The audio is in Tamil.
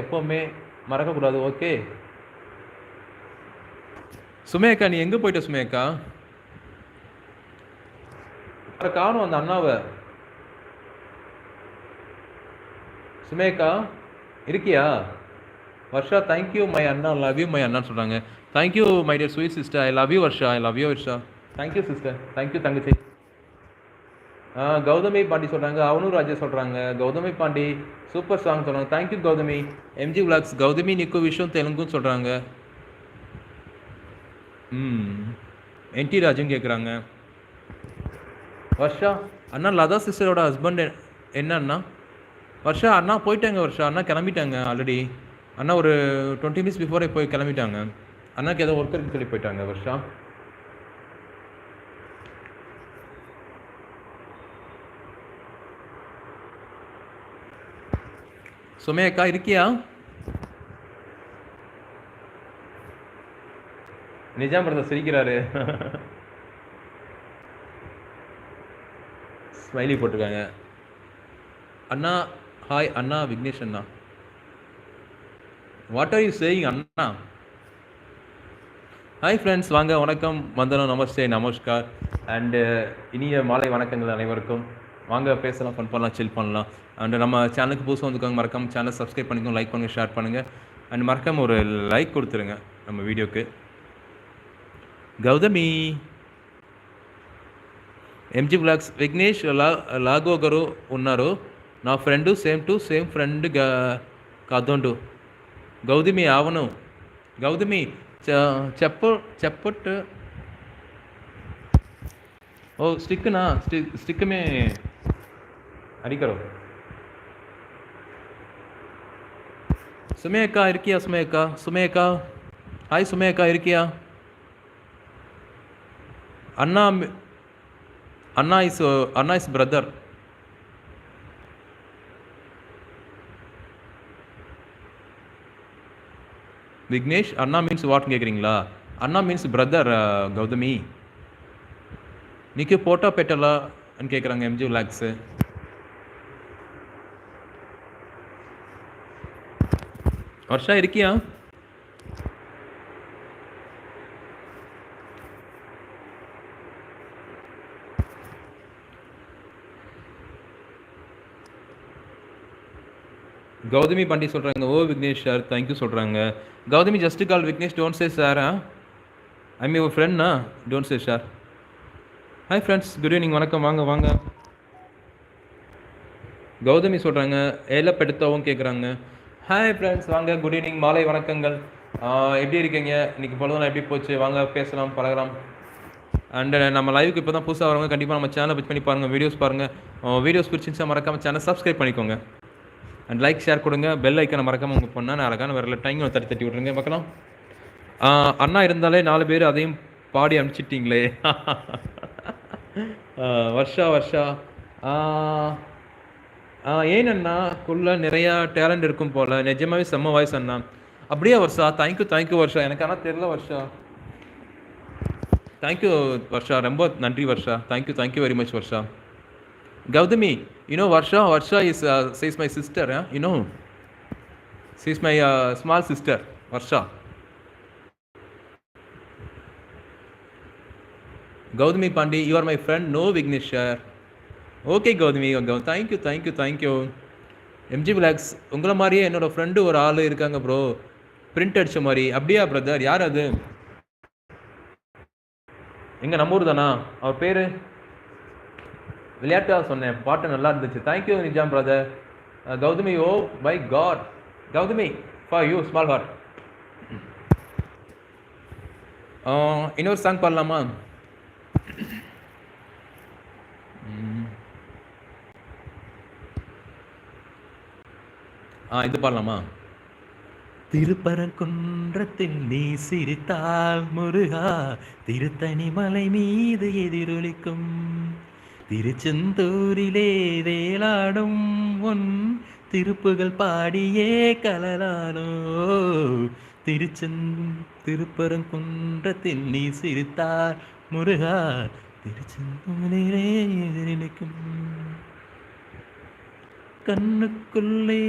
எப்பவுமே மறக்கக்கூடாது. ஓகே. சுமேக்கா, நீ எங்க போயிட்ட சுமேக்கா? காணும் அந்த அண்ணாவை. சுமேக்கா இருக்கியா? வர்ஷா, தேங்க்யூ மை அண்ணா, லவ் யூ மை அண்ணான்னு சொல்கிறாங்க. Thank you my dear sweet sister, I love you Varsha, I love you Varsha. Thank you sister, thank you தங்கச்சி. கௌதமி பாண்டி சொல்கிறாங்க, அவனூர் ராஜா சொல்கிறாங்க, கௌதமி பாண்டி சூப்பர் சாங் சொல்கிறாங்க. Thank you Gautami. MG vlogs Gautami நிக்கு விஷயம் தெலுங்குன்னு சொல்கிறாங்க. என்டி ராஜுன்னு கேட்குறாங்க. வர்ஷா அண்ணா, லதா சிஸ்டரோட ஹஸ்பண்ட் என்ன அண்ணா? வர்ஷா அண்ணா போயிட்டாங்க. வர்ஷா அண்ணா கிளம்பிட்டாங்க ஆல்ரெடி. அண்ணா ஒரு 20 மினிட்ஸ் பிஃபோரே போய் கிளம்பிட்டாங்க. அண்ணாக்கு ஏதோ ஒர்க் இருக்குன்னு சொல்லி போயிட்டாங்க. வர்ஷா சுமையக்கா இருக்கியா? நிஜாம் பிரதர் சிரிக்கிறாரு. ஸ்மைலி போட்டிருக்காங்க. அண்ணா ஹாய் அண்ணா, விக்னேஷ் அண்ணா. வாட் ஆர் யூ சேயிங் அண்ணா? ஹாய் ஃப்ரெண்ட்ஸ், வாங்க, வணக்கம், வந்தனம், நமஸ்தே, நமஸ்கார் அண்டு இனிய மாலை வணக்கங்கள் அனைவருக்கும். வாங்க பேசலாம், ஃபன் பண்ணலாம், சில் பண்ணலாம். அண்டு நம்ம சேனலுக்கு புதுசாக வந்துக்கோங்க, மறக்காம சேனலை சப்ஸ்கிரைப் பண்ணிக்கோங்க, லைக் பண்ணுங்கள், ஷேர் பண்ணுங்கள். அண்ட் மறக்காம ஒரு லைக் கொடுத்துருங்க நம்ம வீடியோக்கு. గౌతమి ఎంజీ బ్లాగ్స్ విఘ్నేష్ లాగో గారు ఉన్నారు. నా ఫ్రెండ్ సేమ్ ఫ్రెండ్ కాదోండు. గౌతమి అవును. గౌతమి చెప్పట్ ఓ స్టిక్నా స్టిక్ మే అడికరో. சுமேக்கா இருக்கியா? சுமேக்கா ஹாய் சுமேக்கா இருக்கியா? Anna is brother. Vignesh, Anna means what கேக்குறீங்களா? Anna means brother. கௌதமி நீக்கு போட்டோ பெட்டலா ன்னு கேக்குறாங்க எம்ஜி விளாக்ஸ். வர்ஷா இருக்கியா? கௌதமி பாண்டி சொல்கிறாங்க, ஓ விக்னேஷ் சார் தேங்க்யூ சொல்கிறாங்க. Gautami just call Vignesh, don't say sir. I mean ஒரு ஃப்ரெண்ட்னா, don't say sir. Hi friends, good evening, வணக்கம், வாங்க வாங்க. கௌதமி சொல்கிறாங்க ஏலப்பெடுத்தவும் கேட்குறாங்க. ஹாய் ஃப்ரெண்ட்ஸ், வாங்க, குட் ஈவினிங், மாலை வணக்கங்கள். எப்படி இருக்கீங்க? இன்றைக்கி பொழுதுலாம் எப்படி போச்சு? வாங்க பேசலாம், பழகலாம். அண்ட் நம்ம லைவுக்கு இப்போ தான் புதுசாக வரவங்க கண்டிப்பாக நம்ம சேனலை பிச் பண்ணி பாருங்கள், வீடியோஸ் பாருங்கள். வீடியோஸ் பிடிச்சிருந்துச்சா மறக்காமல் சேனல் சப்ஸ்கிரைப் பண்ணிக்கோங்க. அண்ட் லைக் ஷேர் கொடுங்க, பெல் ஐக்கனை மறக்காமல் உங்கள் பொண்ணால் அழகான வரல டைம் தட்டி விட்ருங்க பார்க்கலாம். அண்ணா இருந்தாலே 4 பேர் அதையும் பாடி அனுப்பிச்சிட்டிங்களே. வர்ஷா ஏனண்ணாக்குள்ளே நிறையா டேலண்ட் இருக்கும் போல், நிஜமாவே செம்ம வாய்ஸ் அண்ணா. அப்படியே வர்ஷா, தேங்க்யூ வர்ஷா. எனக்கு ஆனால் தெரியல வர்ஷா. தேங்க்யூ வர்ஷா, ரொம்ப நன்றி Varsha. Thank you very much Varsha. Gautami, you know Varsha is my sister, you know. She is my small sister, Varsha. Gautami Pandi, you are my friend, no Vignesh sir. Okay Gautami, thank you. MG Blacks, உங்களை மாதிரியே என்னோட ஃப்ரெண்டு ஒரு ஆள் இருக்காங்க ப்ரோ, பிரிண்ட் அடிச்ச மாதிரி. அப்படியா பிரதர்? யார் அது? எங்க நம்ம ஊர் தானா? அவர் பேரு விளையாட்டாக சொன்னேன், பாட்டு நல்லா இருந்துச்சு. Thank you Nizam brother. Gautami, oh my god, Gautami for you small heart. இன்னொரு சாங் பாடலாமா? இது பாடலாமா? திருப்பரங்குன்றத்தில் நீ சிரித்தால் முருகா, திருத்தணி மலை மீது எதிரொலிக்கும், திருச்செந்தூரிலே வேலாடும் உன் திருப்புகள் பாடியே கலலானோ, திருப்பரங்குன்றத்தில் நீ சிரித்தார் முருகா, திருச்செந்தூரிலே எதிரொலிக்கும், கண்ணுக்குள்ளே